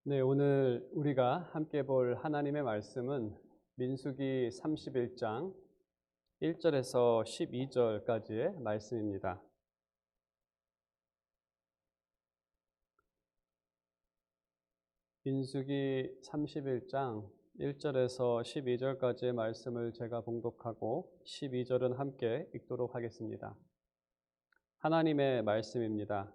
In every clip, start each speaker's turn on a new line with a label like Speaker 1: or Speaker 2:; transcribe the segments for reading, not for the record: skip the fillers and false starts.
Speaker 1: 네, 오늘 우리가 함께 볼 하나님의 말씀은 민수기 31장 1절에서 12절까지의 말씀입니다. 민수기 31장 1절에서 12절까지의 말씀을 제가 봉독하고 12절은 함께 읽도록 하겠습니다. 하나님의 말씀입니다.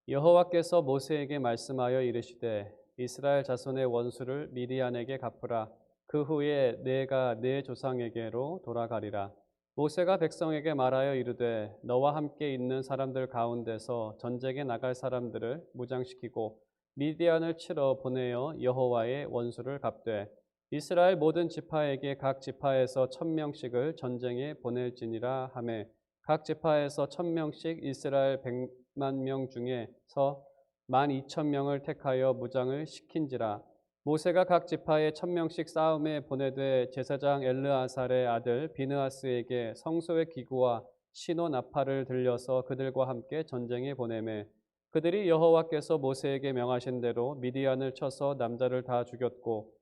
Speaker 1: 여호와께서 모세에게 말씀하여 이르시되 이스라엘 자손의 원수를 미디안에게 갚으라. 그 후에 내가 내 조상에게로 돌아가리라. 모세가 백성에게 말하여 이르되 너와 함께 있는 사람들 가운데서 전쟁에 나갈 사람들을 무장시키고 미디안을 치러 보내어 여호와의 원수를 갚되 이스라엘 모든 지파에게 각 지파에서 1000명씩을 전쟁에 보낼지니라 하매 각 지파에서 1000명씩 이스라엘 100만 명 중에서 12,000명을 택하여 무장을 시킨지라. 모세가 각 지파에 1000명씩 싸움에 보내되 제사장 엘르아살의 아들 비느하스에게 성소의 기구와 시노 나팔을 들려서 그들과 함께 전쟁에 보내매 그들이 여호와께서 모세에게 명하신 대로 미디안을 쳐서 남자를 다 죽였고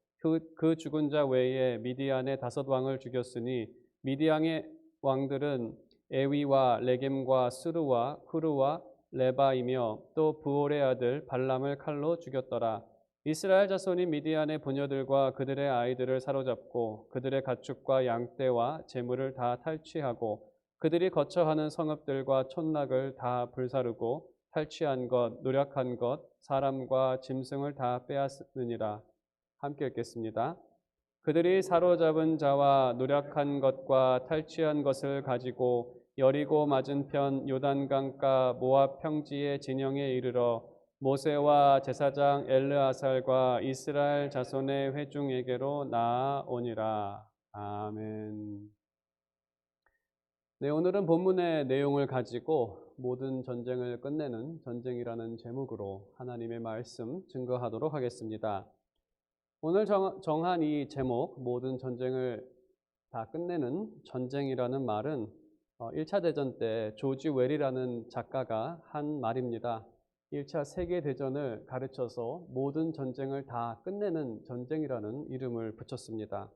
Speaker 1: 그 죽은 자 외에 미디안의 5왕을 죽였으니 미디안의 왕들은 에위와 레겜과 스루와 후르와 레바이며 또 부올의 아들 발람을 칼로 죽였더라. 이스라엘 자손이 미디안의 부녀들과 그들의 아이들을 사로잡고 그들의 가축과 양떼와 재물을 다 탈취하고 그들이 거처하는 성읍들과 촌락을 다 불사르고 탈취한 것, 노력한 것, 사람과 짐승을 다 빼앗느니라. 함께 읽겠습니다. 그들이 사로잡은 자와 노력한 것과 탈취한 것을 가지고 여리고 맞은편 요단강가 모압 평지의 진영에 이르러 모세와 제사장 엘르아살과 이스라엘 자손의 회중에게로 나아오니라. 아멘. 네, 오늘은 본문의 내용을 가지고 모든 전쟁을 끝내는 전쟁이라는 제목으로 하나님의 말씀 증거하도록 하겠습니다. 오늘 정한 이 제목, 모든 전쟁을 다 끝내는 전쟁이라는 말은 1차 대전 때 조지 웰이라는 작가가 한 말입니다. 1차 세계대전을 가르쳐서 모든 전쟁을 다 끝내는 전쟁이라는 이름을 붙였습니다.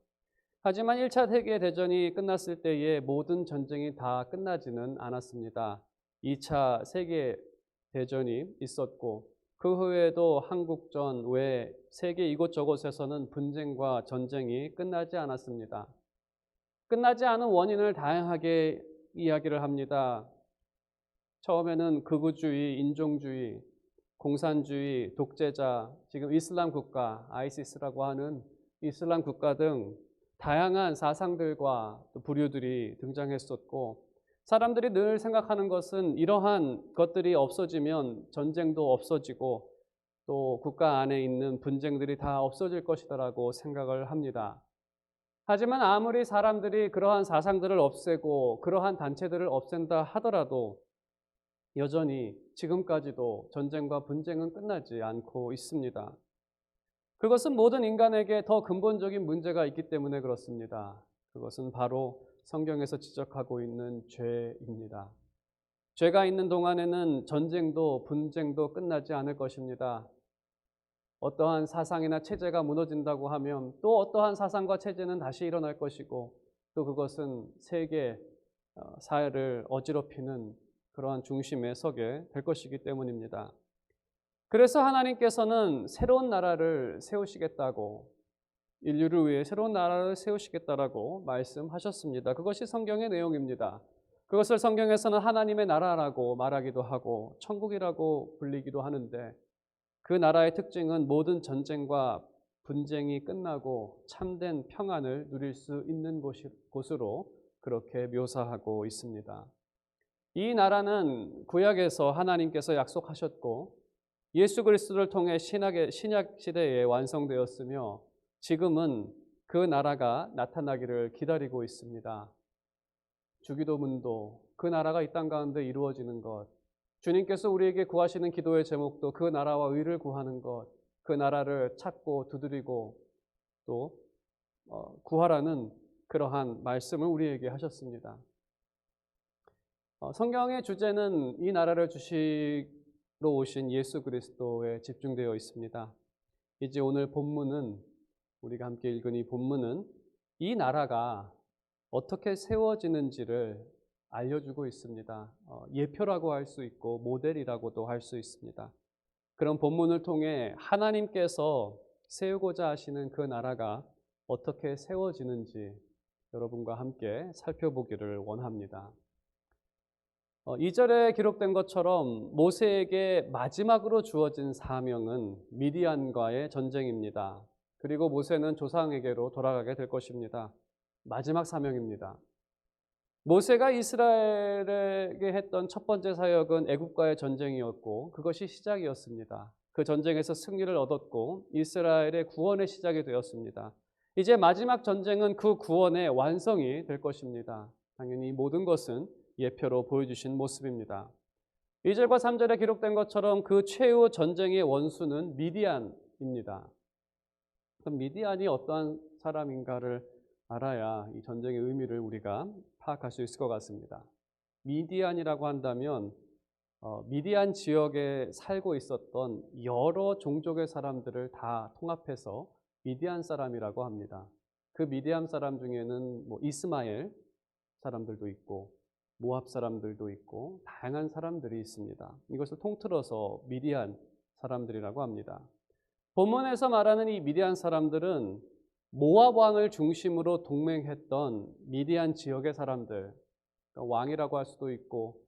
Speaker 1: 하지만 1차 세계대전이 끝났을 때에 모든 전쟁이 다 끝나지는 않았습니다. 2차 세계대전이 있었고 그 후에도 한국전 외 세계 이곳저곳에서는 분쟁과 전쟁이 끝나지 않았습니다. 끝나지 않은 원인을 다양하게 이야기를 합니다. 처음에는 극우주의, 인종주의, 공산주의, 독재자, 지금 이슬람 국가, 아이시스라고 하는 이슬람 국가 등 다양한 사상들과 부류들이 등장했었고 사람들이 늘 생각하는 것은 이러한 것들이 없어지면 전쟁도 없어지고 또 국가 안에 있는 분쟁들이 다 없어질 것이다라고 생각을 합니다. 하지만 아무리 사람들이 그러한 사상들을 없애고 그러한 단체들을 없앤다 하더라도 여전히 지금까지도 전쟁과 분쟁은 끝나지 않고 있습니다. 그것은 모든 인간에게 더 근본적인 문제가 있기 때문에 그렇습니다. 그것은 바로 성경에서 지적하고 있는 죄입니다. 죄가 있는 동안에는 전쟁도 분쟁도 끝나지 않을 것입니다. 어떠한 사상이나 체제가 무너진다고 하면 또 어떠한 사상과 체제는 다시 일어날 것이고 또 그것은 세계 사회를 어지럽히는 그러한 중심에 서게 될 것이기 때문입니다. 그래서 하나님께서는 새로운 나라를 세우시겠다고 인류를 위해 새로운 나라를 세우시겠다라고 말씀하셨습니다. 그것이 성경의 내용입니다. 그것을 성경에서는 하나님의 나라라고 말하기도 하고 천국이라고 불리기도 하는데 그 나라의 특징은 모든 전쟁과 분쟁이 끝나고 참된 평안을 누릴 수 있는 곳으로 그렇게 묘사하고 있습니다. 이 나라는 구약에서 하나님께서 약속하셨고 예수 그리스도를 통해 신약 시대에 완성되었으며 지금은 그 나라가 나타나기를 기다리고 있습니다. 주기도문도 그 나라가 이 땅 가운데 이루어지는 것, 주님께서 우리에게 구하시는 기도의 제목도 그 나라와 의를 구하는 것, 그 나라를 찾고 두드리고 또 구하라는 그러한 말씀을 우리에게 하셨습니다. 성경의 주제는 이 나라를 오신 예수 그리스도에 집중되어 있습니다. 이제 오늘 본문은, 우리가 함께 읽은 이 본문은 이 나라가 어떻게 세워지는지를 알려주고 있습니다. 예표라고 할 수 있고 모델이라고도 할 수 있습니다. 그런 본문을 통해 하나님께서 세우고자 하시는 그 나라가 어떻게 세워지는지 여러분과 함께 살펴보기를 원합니다. 2절에 기록된 것처럼 모세에게 마지막으로 주어진 사명은 미디안과의 전쟁입니다. 그리고 모세는 조상에게로 돌아가게 될 것입니다. 마지막 사명입니다. 모세가 이스라엘에게 했던 첫 번째 사역은 애굽과의 전쟁이었고 그것이 시작이었습니다. 그 전쟁에서 승리를 얻었고 이스라엘의 구원의 시작이 되었습니다. 이제 마지막 전쟁은 그 구원의 완성이 될 것입니다. 당연히 모든 것은 예표로 보여주신 모습입니다. 2절과 3절에 기록된 것처럼 그 최후 전쟁의 원수는 미디안입니다. 그럼 미디안이 어떠한 사람인가를 알아야 이 전쟁의 의미를 우리가 파악할 수 있을 것 같습니다. 미디안이라고 한다면 미디안 지역에 살고 있었던 여러 종족의 사람들을 다 통합해서 미디안 사람이라고 합니다. 그 미디안 사람 중에는 이스마엘 사람들도 있고 모압 사람들도 있고 다양한 사람들이 있습니다. 이것을 통틀어서 미디안 사람들이라고 합니다. 본문에서 말하는 이 미디안 사람들은 모압 왕을 중심으로 동맹했던 미디안 지역의 사람들, 그러니까 왕이라고 할 수도 있고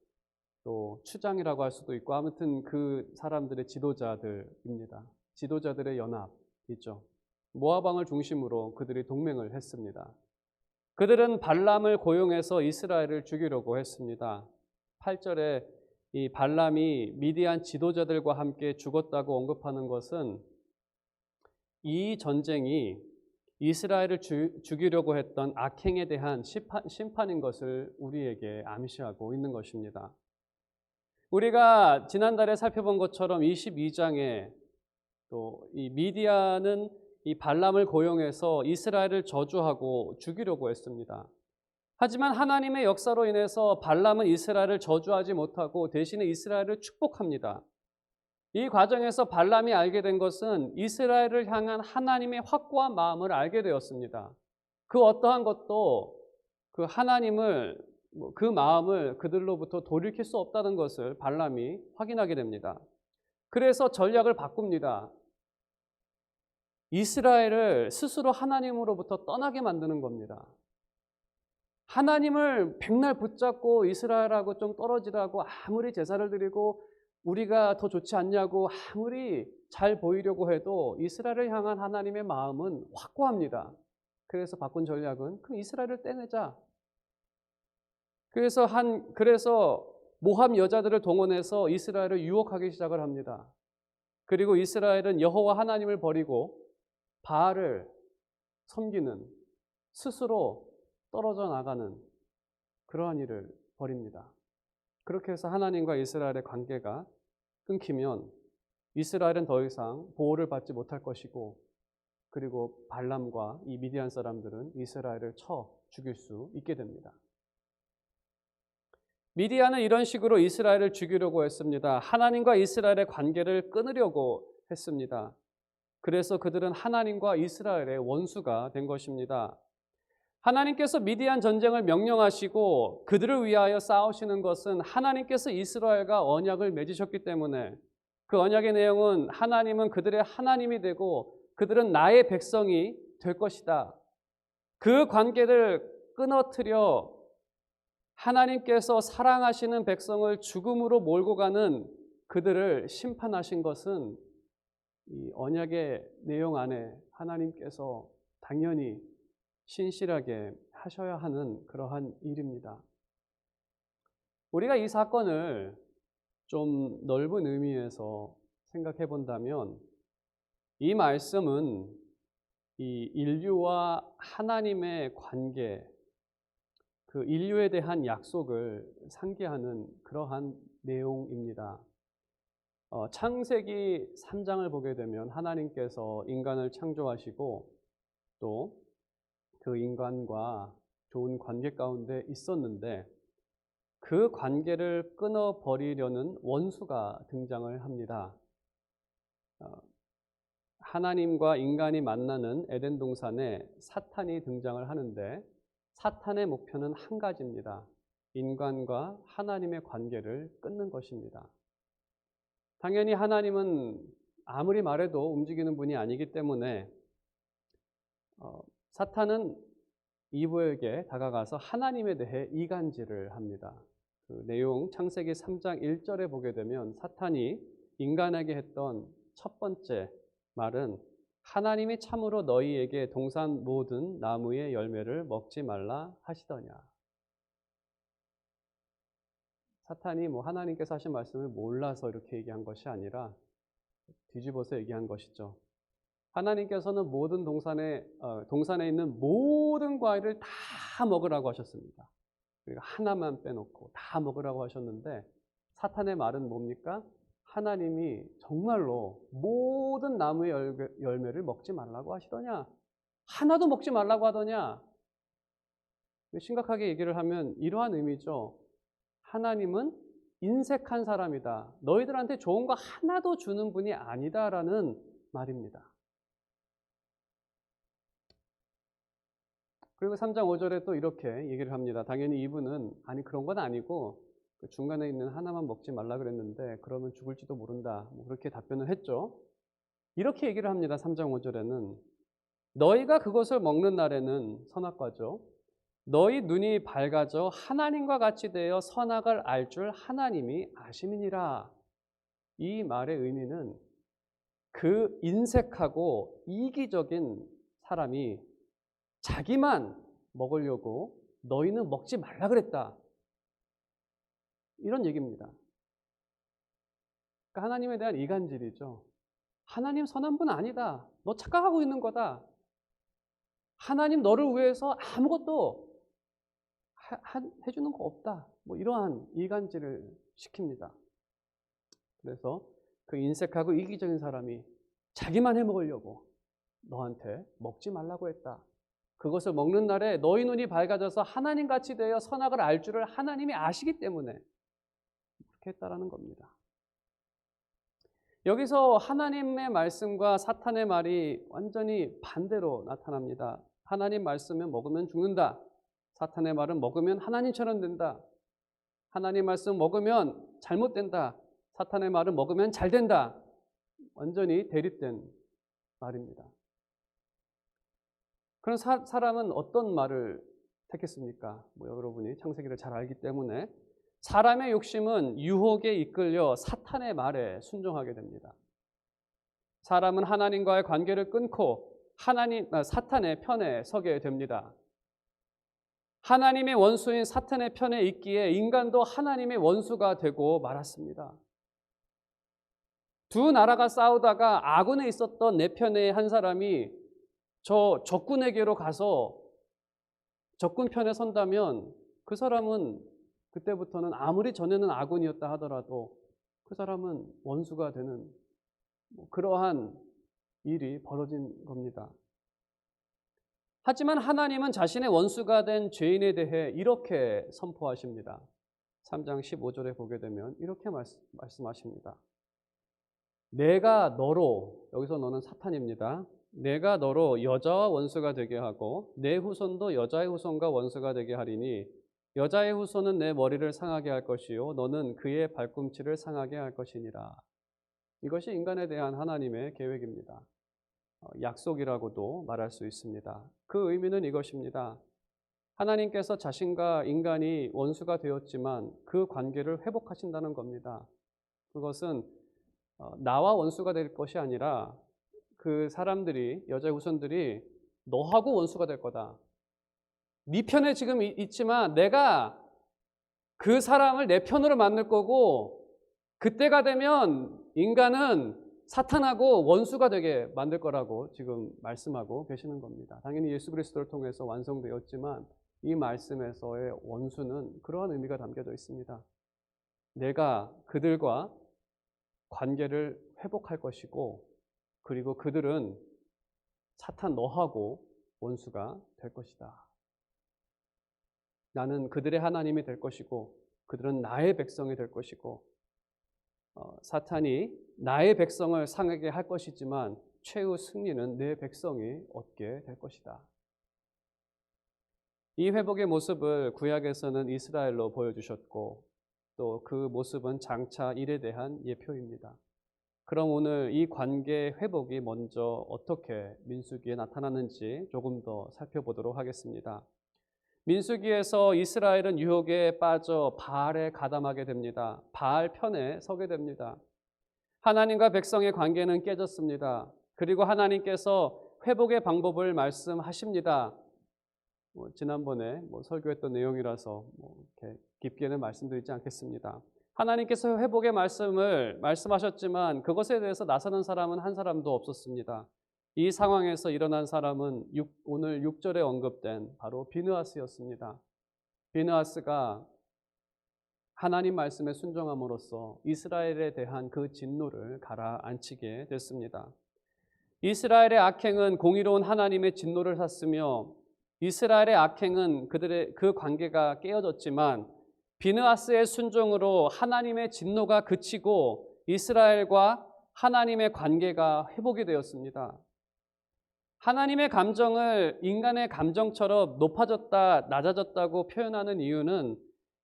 Speaker 1: 또 추장이라고 할 수도 있고 아무튼 그 사람들의 지도자들입니다. 지도자들의 연합이죠. 모압 왕을 중심으로 그들이 동맹을 했습니다. 그들은 발람을 고용해서 이스라엘을 죽이려고 했습니다. 8절에 이 발람이 미디안 지도자들과 함께 죽었다고 언급하는 것은 이 전쟁이 이스라엘을 죽이려고 했던 악행에 대한 심판인 것을 우리에게 암시하고 있는 것입니다. 우리가 지난달에 살펴본 것처럼 22장에 또 이 미디안은 이 발람을 고용해서 이스라엘을 저주하고 죽이려고 했습니다. 하지만 하나님의 역사로 인해서 발람은 이스라엘을 저주하지 못하고 대신에 이스라엘을 축복합니다. 이 과정에서 발람이 알게 된 것은 이스라엘을 향한 하나님의 확고한 마음을 알게 되었습니다. 그 어떠한 것도 그 하나님을 그 마음을 그들로부터 돌이킬 수 없다는 것을 발람이 확인하게 됩니다. 그래서 전략을 바꿉니다. 이스라엘을 스스로 하나님으로부터 떠나게 만드는 겁니다. 하나님을 백날 붙잡고 이스라엘하고 좀 떨어지라고 아무리 제사를 드리고 우리가 더 좋지 않냐고 아무리 잘 보이려고 해도 이스라엘을 향한 하나님의 마음은 확고합니다. 그래서 바꾼 전략은 그럼 이스라엘을 떼내자. 그래서 모압 여자들을 동원해서 이스라엘을 유혹하기 시작을 합니다. 그리고 이스라엘은 여호와 하나님을 버리고 바알을 섬기는, 스스로 떨어져 나가는 그러한 일을 벌입니다. 그렇게 해서 하나님과 이스라엘의 관계가 끊기면 이스라엘은 더 이상 보호를 받지 못할 것이고 그리고 발람과 이 미디안 사람들은 이스라엘을 쳐 죽일 수 있게 됩니다. 미디안은 이런 식으로 이스라엘을 죽이려고 했습니다. 하나님과 이스라엘의 관계를 끊으려고 했습니다. 그래서 그들은 하나님과 이스라엘의 원수가 된 것입니다. 하나님께서 미디안 전쟁을 명령하시고 그들을 위하여 싸우시는 것은 하나님께서 이스라엘과 언약을 맺으셨기 때문에 그 언약의 내용은 하나님은 그들의 하나님이 되고 그들은 나의 백성이 될 것이다. 그 관계를 끊어뜨려 하나님께서 사랑하시는 백성을 죽음으로 몰고 가는 그들을 심판하신 것은 이 언약의 내용 안에 하나님께서 당연히 신실하게 하셔야 하는 그러한 일입니다. 우리가 이 사건을 좀 넓은 의미에서 생각해 본다면 이 말씀은 이 인류와 하나님의 관계, 그 인류에 대한 약속을 상기하는 그러한 내용입니다. 창세기 3장을 보게 되면 하나님께서 인간을 창조하시고 또 그 인간과 좋은 관계 가운데 있었는데 그 관계를 끊어버리려는 원수가 등장을 합니다. 하나님과 인간이 만나는 에덴 동산에 사탄이 등장을 하는데 사탄의 목표는 한 가지입니다. 인간과 하나님의 관계를 끊는 것입니다. 당연히 하나님은 아무리 말해도 움직이는 분이 아니기 때문에 사탄은 이브에게 다가가서 하나님에 대해 이간질을 합니다. 그 내용 창세기 3장 1절에 보게 되면 사탄이 인간에게 했던 첫 번째 말은 하나님이 참으로 너희에게 동산 모든 나무의 열매를 먹지 말라 하시더냐. 사탄이 하나님께서 하신 말씀을 몰라서 이렇게 얘기한 것이 아니라 뒤집어서 얘기한 것이죠. 하나님께서는 모든 동산에 있는 모든 과일을 다 먹으라고 하셨습니다. 그러니까 하나만 빼놓고 다 먹으라고 하셨는데 사탄의 말은 뭡니까? 하나님이 정말로 모든 나무의 열매를 먹지 말라고 하시더냐? 하나도 먹지 말라고 하더냐? 심각하게 얘기를 하면 이러한 의미죠. 하나님은 인색한 사람이다. 너희들한테 좋은 거 하나도 주는 분이 아니다라는 말입니다. 그리고 3장 5절에 또 이렇게 얘기를 합니다. 당연히 이분은 아니 그런 건 아니고 그 중간에 있는 하나만 먹지 말라 그랬는데 그러면 죽을지도 모른다. 그렇게 답변을 했죠. 이렇게 얘기를 합니다. 3장 5절에는 너희가 그것을 먹는 날에는 선악과죠. 너희 눈이 밝아져 하나님과 같이 되어 선악을 알 줄 하나님이 아심이니라. 이 말의 의미는 그 인색하고 이기적인 사람이 자기만 먹으려고 너희는 먹지 말라 그랬다. 이런 얘기입니다. 그러니까 하나님에 대한 이간질이죠. 하나님 선한 분 아니다. 너 착각하고 있는 거다. 하나님 너를 위해서 아무것도 해주는 거 없다. 이러한 이간질을 시킵니다. 그래서 그 인색하고 이기적인 사람이 자기만 해먹으려고 너한테 먹지 말라고 했다. 그것을 먹는 날에 너희 눈이 밝아져서 하나님같이 되어 선악을 알 줄을 하나님이 아시기 때문에 그렇게 했다라는 겁니다. 여기서 하나님의 말씀과 사탄의 말이 완전히 반대로 나타납니다. 하나님 말씀은 먹으면 죽는다. 사탄의 말은 먹으면 하나님처럼 된다. 하나님 말씀 먹으면 잘못된다. 사탄의 말은 먹으면 잘 된다. 완전히 대립된 말입니다. 그런 사람은 어떤 말을 택했습니까? 여러분이 창세기를 잘 알기 때문에 사람의 욕심은 유혹에 이끌려 사탄의 말에 순종하게 됩니다. 사람은 하나님과의 관계를 끊고 사탄의 편에 서게 됩니다. 하나님의 원수인 사탄의 편에 있기에 인간도 하나님의 원수가 되고 말았습니다. 두 나라가 싸우다가 아군에 있었던 내 편의 한 사람이 저 적군에게로 가서 적군 편에 선다면 그 사람은 그때부터는 아무리 전에는 아군이었다 하더라도 그 사람은 원수가 되는 그러한 일이 벌어진 겁니다. 하지만 하나님은 자신의 원수가 된 죄인에 대해 이렇게 선포하십니다. 3장 15절에 보게 되면 이렇게 말씀하십니다. 내가 너로, 여기서 너는 사탄입니다. 내가 너로 여자와 원수가 되게 하고 내 후손도 여자의 후손과 원수가 되게 하리니 여자의 후손은 내 머리를 상하게 할 것이요 너는 그의 발꿈치를 상하게 할 것이니라. 이것이 인간에 대한 하나님의 계획입니다. 약속이라고도 말할 수 있습니다. 그 의미는 이것입니다. 하나님께서 자신과 인간이 원수가 되었지만 그 관계를 회복하신다는 겁니다. 그것은 나와 원수가 될 것이 아니라 그 사람들이, 여자의 후손들이 너하고 원수가 될 거다. 네 편에 지금 있지만 내가 그 사람을 내 편으로 만들 거고 그때가 되면 인간은 사탄하고 원수가 되게 만들 거라고 지금 말씀하고 계시는 겁니다. 당연히 예수 그리스도를 통해서 완성되었지만 이 말씀에서의 원수는 그러한 의미가 담겨져 있습니다. 내가 그들과 관계를 회복할 것이고 그리고 그들은 사탄 너하고 원수가 될 것이다. 나는 그들의 하나님이 될 것이고 그들은 나의 백성이 될 것이고 사탄이 나의 백성을 상하게 할 것이지만 최후 승리는 내 백성이 얻게 될 것이다. 이 회복의 모습을 구약에서는 이스라엘로 보여주셨고 또 그 모습은 장차 일에 대한 예표입니다. 그럼 오늘 이 관계 회복이 먼저 어떻게 민수기에 나타나는지 조금 더 살펴보도록 하겠습니다. 민수기에서 이스라엘은 유혹에 빠져 바알에 가담하게 됩니다. 바알 편에 서게 됩니다. 하나님과 백성의 관계는 깨졌습니다. 그리고 하나님께서 회복의 방법을 말씀하십니다. 지난번에 설교했던 내용이라서 이렇게 깊게는 말씀드리지 않겠습니다. 하나님께서 회복의 말씀을 말씀하셨지만 그것에 대해서 나서는 사람은 한 사람도 없었습니다. 이 상황에서 일어난 사람은 오늘 6절에 언급된 바로 비느하스였습니다. 비느하스가 하나님 말씀에 순종함으로써 이스라엘에 대한 그 진노를 가라앉히게 됐습니다. 이스라엘의 악행은 공의로운 하나님의 진노를 샀으며 이스라엘의 악행은 그들의 그 관계가 깨어졌지만 비느하스의 순종으로 하나님의 진노가 그치고 이스라엘과 하나님의 관계가 회복이 되었습니다. 하나님의 감정을 인간의 감정처럼 높아졌다 낮아졌다고 표현하는 이유는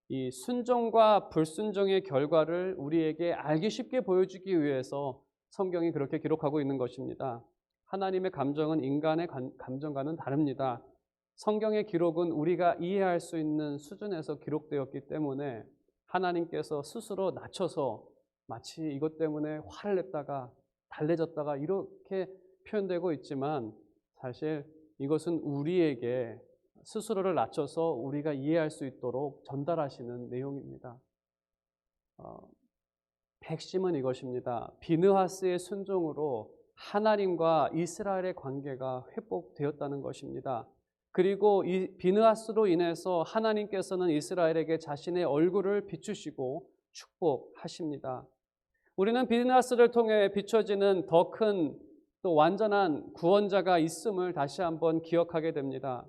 Speaker 1: 이 순종과 불순종의 결과를 우리에게 알기 쉽게 보여주기 위해서 성경이 그렇게 기록하고 있는 것입니다. 하나님의 감정은 인간의 감정과는 다릅니다. 성경의 기록은 우리가 이해할 수 있는 수준에서 기록되었기 때문에 하나님께서 스스로 낮춰서 마치 이것 때문에 화를 냈다가 달래졌다가 이렇게 표현되고 있지만 사실 이것은 우리에게 스스로를 낮춰서 우리가 이해할 수 있도록 전달하시는 내용입니다. 핵심은 이것입니다. 비느하스의 순종으로 하나님과 이스라엘의 관계가 회복되었다는 것입니다. 그리고 이 비느하스로 인해서 하나님께서는 이스라엘에게 자신의 얼굴을 비추시고 축복하십니다. 우리는 비느하스를 통해 비춰지는 더 큰 또 완전한 구원자가 있음을 다시 한번 기억하게 됩니다.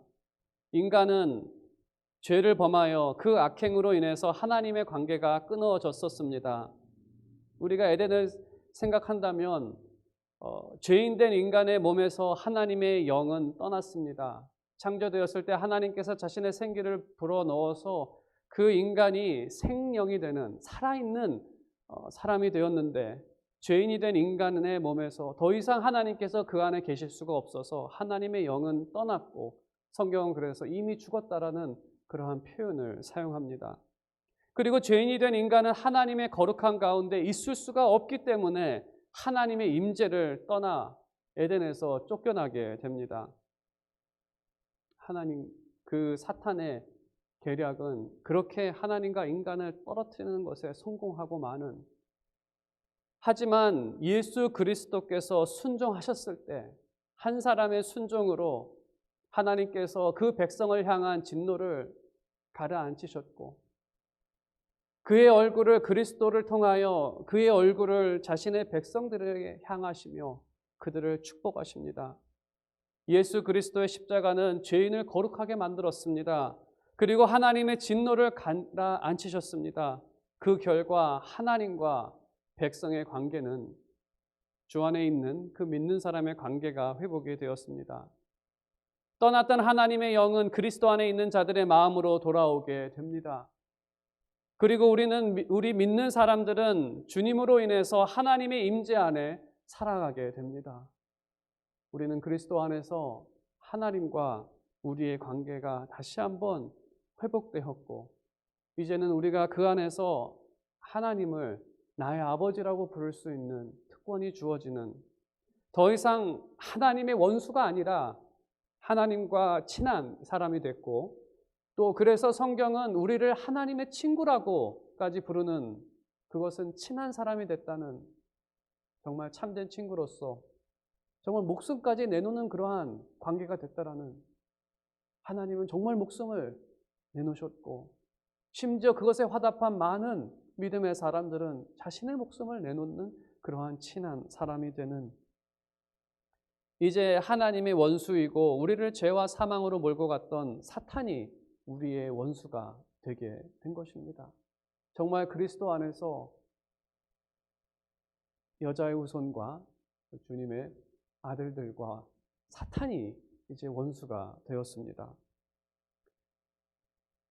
Speaker 1: 인간은 죄를 범하여 그 악행으로 인해서 하나님의 관계가 끊어졌었습니다. 우리가 에덴을 생각한다면 죄인된 인간의 몸에서 하나님의 영은 떠났습니다. 창조되었을 때 하나님께서 자신의 생기를 불어넣어서 그 인간이 생명이 되는 살아있는 사람이 되었는데 죄인이 된 인간의 몸에서 더 이상 하나님께서 그 안에 계실 수가 없어서 하나님의 영은 떠났고 성경은 그래서 이미 죽었다라는 그러한 표현을 사용합니다. 그리고 죄인이 된 인간은 하나님의 거룩한 가운데 있을 수가 없기 때문에 하나님의 임재를 떠나 에덴에서 쫓겨나게 됩니다. 하나님 그 사탄의 계략은 그렇게 하나님과 인간을 떨어뜨리는 것에 성공하고 마는 하지만 예수 그리스도께서 순종하셨을 때 한 사람의 순종으로 하나님께서 그 백성을 향한 진노를 가라앉히셨고 그의 얼굴을 그리스도를 통하여 그의 얼굴을 자신의 백성들에게 향하시며 그들을 축복하십니다. 예수 그리스도의 십자가는 죄인을 거룩하게 만들었습니다. 그리고 하나님의 진노를 가라앉히셨습니다. 그 결과 하나님과 백성의 관계는 주 안에 있는 그 믿는 사람의 관계가 회복이 되었습니다. 떠났던 하나님의 영은 그리스도 안에 있는 자들의 마음으로 돌아오게 됩니다. 그리고 우리 믿는 사람들은 주님으로 인해서 하나님의 임재 안에 살아가게 됩니다. 우리는 그리스도 안에서 하나님과 우리의 관계가 다시 한번 회복되었고 이제는 우리가 그 안에서 하나님을 나의 아버지라고 부를 수 있는 특권이 주어지는 더 이상 하나님의 원수가 아니라 하나님과 친한 사람이 됐고 또 그래서 성경은 우리를 하나님의 친구라고까지 부르는 그것은 친한 사람이 됐다는 정말 참된 친구로서 정말 목숨까지 내놓는 그러한 관계가 됐다라는 하나님은 정말 목숨을 내놓으셨고 심지어 그것에 화답한 많은 믿음의 사람들은 자신의 목숨을 내놓는 그러한 친한 사람이 되는 이제 하나님의 원수이고 우리를 죄와 사망으로 몰고 갔던 사탄이 우리의 원수가 되게 된 것입니다. 정말 그리스도 안에서 여자의 후손과 주님의 아들들과 사탄이 이제 원수가 되었습니다.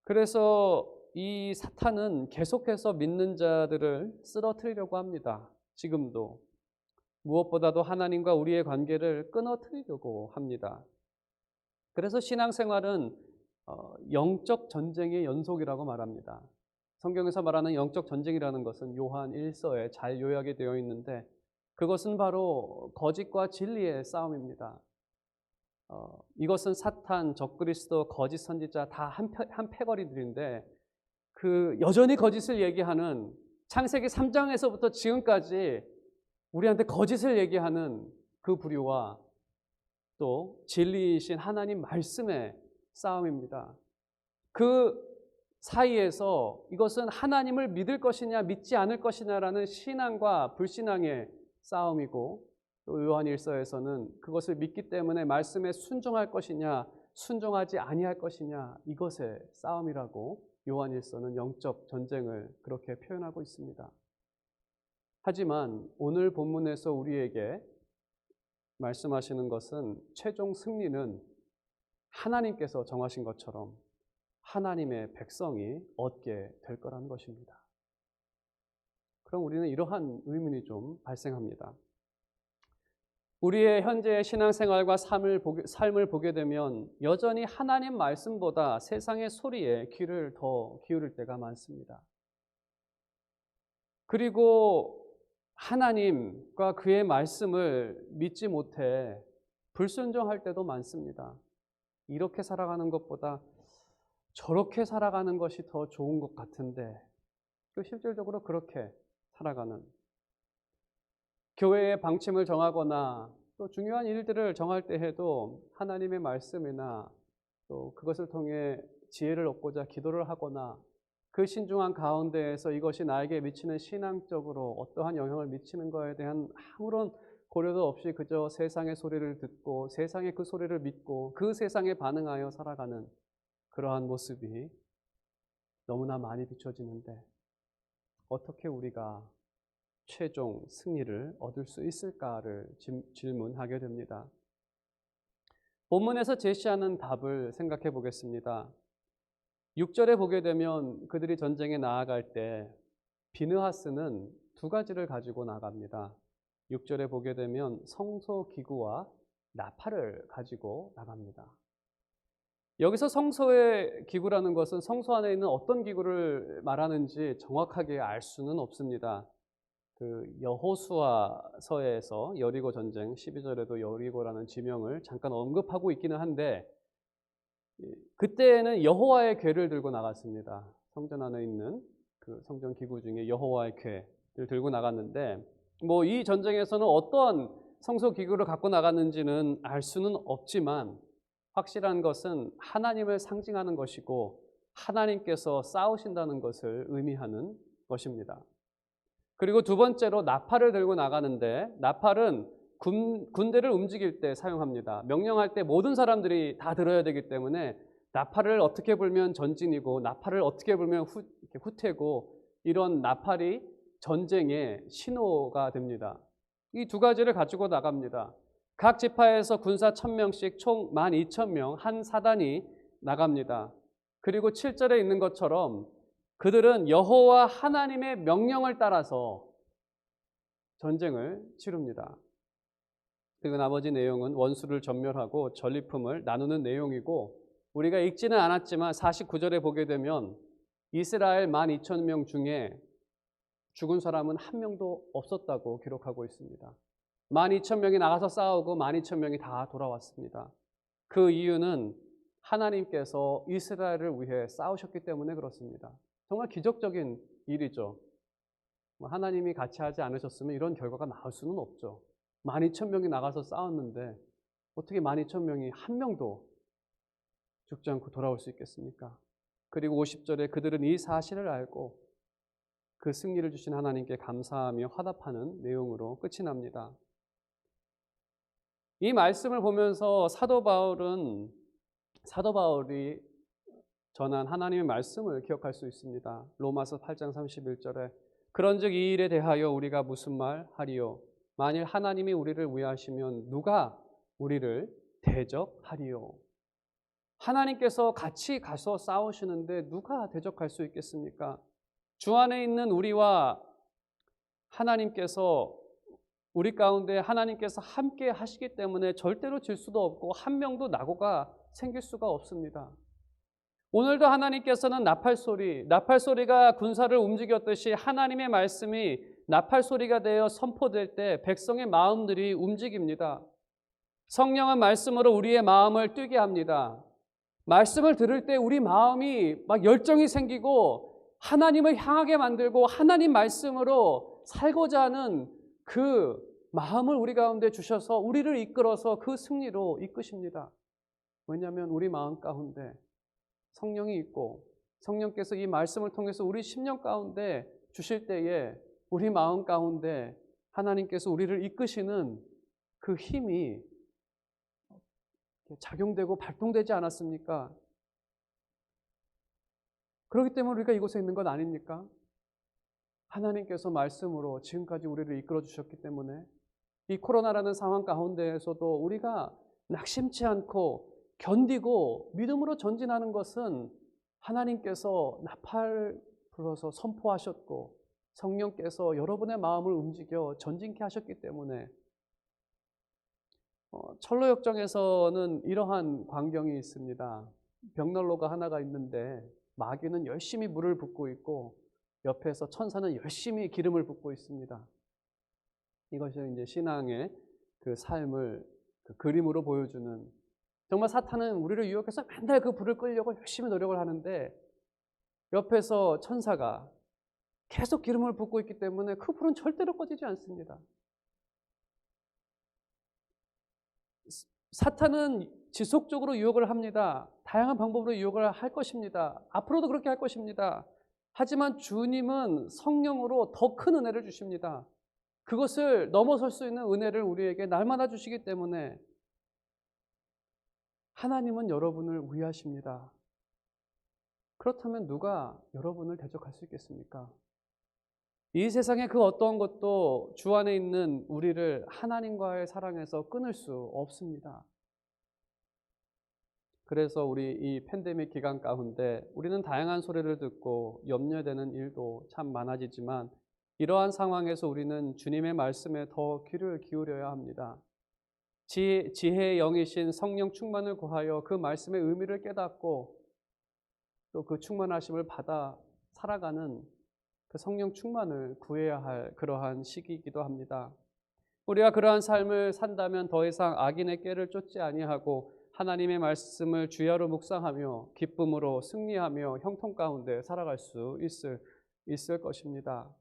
Speaker 1: 그래서 이 사탄은 계속해서 믿는 자들을 쓰러뜨리려고 합니다. 지금도 무엇보다도 하나님과 우리의 관계를 끊어뜨리려고 합니다. 그래서 신앙생활은 영적 전쟁의 연속이라고 말합니다. 성경에서 말하는 영적 전쟁이라는 것은 요한 1서에 잘 요약이 되어 있는데 그것은 바로 거짓과 진리의 싸움입니다. 이것은 사탄, 적그리스도, 거짓 선지자 다 한 패거리들인데 그 여전히 거짓을 얘기하는 창세기 3장에서부터 지금까지 우리한테 거짓을 얘기하는 그 부류와 또 진리이신 하나님 말씀의 싸움입니다. 그 사이에서 이것은 하나님을 믿을 것이냐 믿지 않을 것이냐라는 신앙과 불신앙의 싸움이고 또 요한 1서에서는 그것을 믿기 때문에 말씀에 순종할 것이냐 순종하지 아니할 것이냐 이것의 싸움이라고 요한 1서는 영적 전쟁을 그렇게 표현하고 있습니다. 하지만 오늘 본문에서 우리에게 말씀하시는 것은 최종 승리는 하나님께서 정하신 것처럼 하나님의 백성이 얻게 될 거라는 것입니다. 그럼 우리는 이러한 의문이 좀 발생합니다. 우리의 현재의 신앙생활과 삶을 보게 되면 여전히 하나님 말씀보다 세상의 소리에 귀를 더 기울일 때가 많습니다. 그리고 하나님과 그의 말씀을 믿지 못해 불순종할 때도 많습니다. 이렇게 살아가는 것보다 저렇게 살아가는 것이 더 좋은 것 같은데 또 실질적으로 그렇게 살아가는 교회의 방침을 정하거나 또 중요한 일들을 정할 때 해도 하나님의 말씀이나 또 그것을 통해 지혜를 얻고자 기도를 하거나 그 신중한 가운데에서 이것이 나에게 미치는 신앙적으로 어떠한 영향을 미치는 것에 대한 아무런 고려도 없이 그저 세상의 소리를 듣고 세상의 그 소리를 믿고 그 세상에 반응하여 살아가는 그러한 모습이 너무나 많이 비춰지는데 어떻게 우리가 최종 승리를 얻을 수 있을까를 질문하게 됩니다. 본문에서 제시하는 답을 생각해 보겠습니다. 6절에 보게 되면 그들이 전쟁에 나아갈 때 비느하스는 두 가지를 가지고 나갑니다. 6절에 보게 되면 성소기구와 나팔을 가지고 나갑니다. 여기서 성소의 기구라는 것은 성소 안에 있는 어떤 기구를 말하는지 정확하게 알 수는 없습니다. 그 여호수아서에서 여리고 전쟁 12절에도 여리고라는 지명을 잠깐 언급하고 있기는 한데 그때에는 여호와의 궤를 들고 나갔습니다. 성전 안에 있는 그 성전 기구 중에 여호와의 궤를 들고 나갔는데 뭐 이 전쟁에서는 어떤 성소 기구를 갖고 나갔는지는 알 수는 없지만 확실한 것은 하나님을 상징하는 것이고 하나님께서 싸우신다는 것을 의미하는 것입니다. 그리고 두 번째로 나팔을 들고 나가는데 나팔은 군대를 움직일 때 사용합니다. 명령할 때 모든 사람들이 다 들어야 되기 때문에 나팔을 어떻게 불면 전진이고 나팔을 어떻게 불면 후퇴고 이런 나팔이 전쟁의 신호가 됩니다. 이 두 가지를 가지고 나갑니다. 각 지파에서 군사 1000명씩 총 12,000명 한 사단이 나갑니다. 그리고 7절에 있는 것처럼 그들은 여호와 하나님의 명령을 따라서 전쟁을 치릅니다. 그리고 나머지 내용은 원수를 전멸하고 전리품을 나누는 내용이고 우리가 읽지는 않았지만 49절에 보게 되면 이스라엘 12,000명 중에 죽은 사람은 한 명도 없었다고 기록하고 있습니다. 12,000명이 나가서 싸우고 12,000명이 다 돌아왔습니다. 그 이유는 하나님께서 이스라엘을 위해 싸우셨기 때문에 그렇습니다. 정말 기적적인 일이죠. 하나님이 같이 하지 않으셨으면 이런 결과가 나올 수는 없죠. 12,000명이 나가서 싸웠는데 어떻게 12,000명이 한 명도 죽지 않고 돌아올 수 있겠습니까? 그리고 50절에 그들은 이 사실을 알고 그 승리를 주신 하나님께 감사하며 화답하는 내용으로 끝이 납니다. 이 말씀을 보면서 사도 바울이 전한 하나님의 말씀을 기억할 수 있습니다. 로마서 8장 31절에 그런즉 이 일에 대하여 우리가 무슨 말 하리요? 만일 하나님이 우리를 위하시면 누가 우리를 대적하리요? 하나님께서 같이 가서 싸우시는데 누가 대적할 수 있겠습니까? 주 안에 있는 우리와 하나님께서 우리 가운데 하나님께서 함께 하시기 때문에 절대로 질 수도 없고 한 명도 낙오가 생길 수가 없습니다. 오늘도 하나님께서는 나팔소리가 군사를 움직였듯이 하나님의 말씀이 나팔소리가 되어 선포될 때 백성의 마음들이 움직입니다. 성령은 말씀으로 우리의 마음을 뛰게 합니다. 말씀을 들을 때 우리 마음이 막 열정이 생기고 하나님을 향하게 만들고 하나님 말씀으로 살고자 하는 그 마음을 우리 가운데 주셔서 우리를 이끌어서 그 승리로 이끄십니다. 왜냐하면 우리 마음 가운데 성령이 있고 성령께서 이 말씀을 통해서 우리 심령 가운데 주실 때에 우리 마음 가운데 하나님께서 우리를 이끄시는 그 힘이 작용되고 발동되지 않았습니까? 그렇기 때문에 우리가 이곳에 있는 것 아닙니까? 하나님께서 말씀으로 지금까지 우리를 이끌어 주셨기 때문에 이 코로나라는 상황 가운데에서도 우리가 낙심치 않고 견디고 믿음으로 전진하는 것은 하나님께서 나팔 불어서 선포하셨고 성령께서 여러분의 마음을 움직여 전진케 하셨기 때문에 철로역정에서는 이러한 광경이 있습니다. 벽난로가 하나가 있는데 마귀는 열심히 물을 붓고 있고 옆에서 천사는 열심히 기름을 붓고 있습니다. 이것이 이제 신앙의 그 삶을 그 그림으로 보여주는, 정말 사탄은 우리를 유혹해서 맨날 그 불을 끌려고 열심히 노력을 하는데 옆에서 천사가 계속 기름을 붓고 있기 때문에 그 불은 절대로 꺼지지 않습니다. 사탄은 지속적으로 유혹을 합니다. 다양한 방법으로 유혹을 할 것입니다. 앞으로도 그렇게 할 것입니다. 하지만 주님은 성령으로 더 큰 은혜를 주십니다. 그것을 넘어설 수 있는 은혜를 우리에게 날마다 주시기 때문에 하나님은 여러분을 위하십니다. 그렇다면 누가 여러분을 대적할 수 있겠습니까? 이 세상의 그 어떤 것도 주 안에 있는 우리를 하나님과의 사랑에서 끊을 수 없습니다. 그래서 우리 이 팬데믹 기간 가운데 우리는 다양한 소리를 듣고 염려되는 일도 참 많아지지만 이러한 상황에서 우리는 주님의 말씀에 더 귀를 기울여야 합니다. 지혜의 영이신 성령 충만을 구하여 그 말씀의 의미를 깨닫고 또 그 충만하심을 받아 살아가는 그 성령 충만을 구해야 할 그러한 시기이기도 합니다. 우리가 그러한 삶을 산다면 더 이상 악인의 꾀를 쫓지 아니하고 하나님의 말씀을 주야로 묵상하며 기쁨으로 승리하며 형통 가운데 살아갈 수 있을 것입니다.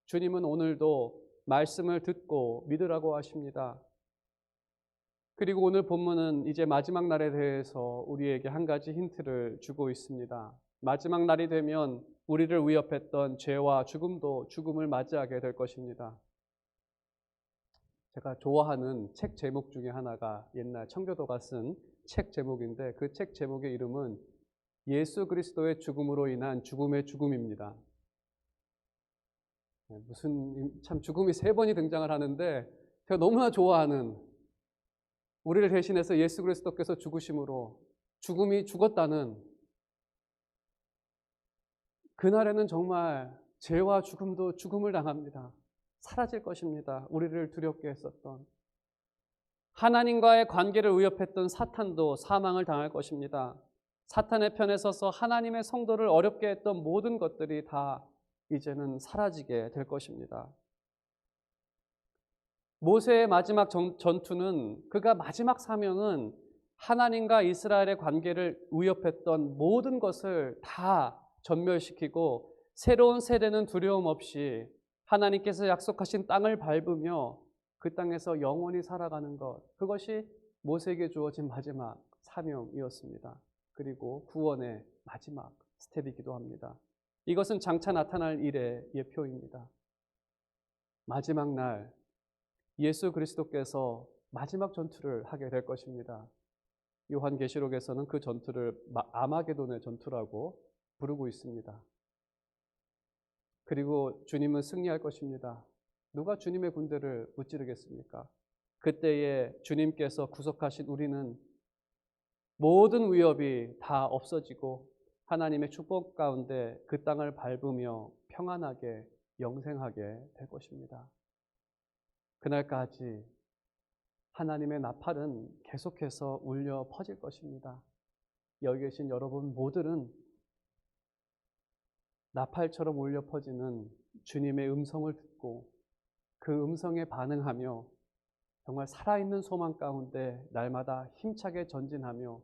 Speaker 1: 주님은 오늘도 말씀을 듣고 믿으라고 하십니다. 그리고 오늘 본문은 이제 마지막 날에 대해서 우리에게 한 가지 힌트를 주고 있습니다. 마지막 날이 되면 우리를 위협했던 죄와 죽음도 죽음을 맞이하게 될 것입니다. 제가 좋아하는 책 제목 중에 하나가 옛날 청교도가 쓴 책 제목인데 그 책 제목의 이름은 예수 그리스도의 죽음으로 인한 죽음의 죽음입니다. 참 죽음이 3번이 등장을 하는데 제가 너무나 좋아하는, 우리를 대신해서 예수 그리스도께서 죽으심으로 죽음이 죽었다는, 그날에는 정말 죄와 죽음도 죽음을 당합니다. 사라질 것입니다. 우리를 두렵게 했었던 하나님과의 관계를 위협했던 사탄도 사망을 당할 것입니다. 사탄의 편에 서서 하나님의 성도를 어렵게 했던 모든 것들이 다 이제는 사라지게 될 것입니다. 모세의 마지막 전투는, 그가 마지막 사명은 하나님과 이스라엘의 관계를 위협했던 모든 것을 다 전멸시키고 새로운 세대는 두려움 없이 하나님께서 약속하신 땅을 밟으며 그 땅에서 영원히 살아가는 것, 그것이 모세에게 주어진 마지막 사명이었습니다. 그리고 구원의 마지막 스텝이기도 합니다. 이것은 장차 나타날 일의 예표입니다. 마지막 날 예수 그리스도께서 마지막 전투를 하게 될 것입니다. 요한계시록에서는 그 전투를 아마게돈의 전투라고 부르고 있습니다. 그리고 주님은 승리할 것입니다. 누가 주님의 군대를 무찌르겠습니까? 그때에 주님께서 구속하신 우리는 모든 위협이 다 없어지고 하나님의 축복 가운데 그 땅을 밟으며 평안하게 영생하게 될 것입니다. 그날까지 하나님의 나팔은 계속해서 울려 퍼질 것입니다. 여기 계신 여러분 모두는 나팔처럼 울려 퍼지는 주님의 음성을 듣고 그 음성에 반응하며 정말 살아있는 소망 가운데 날마다 힘차게 전진하며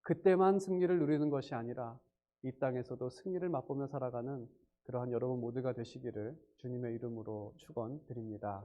Speaker 1: 그때만 승리를 누리는 것이 아니라 이 땅에서도 승리를 맛보며 살아가는 그러한 여러분 모두가 되시기를 주님의 이름으로 축원드립니다.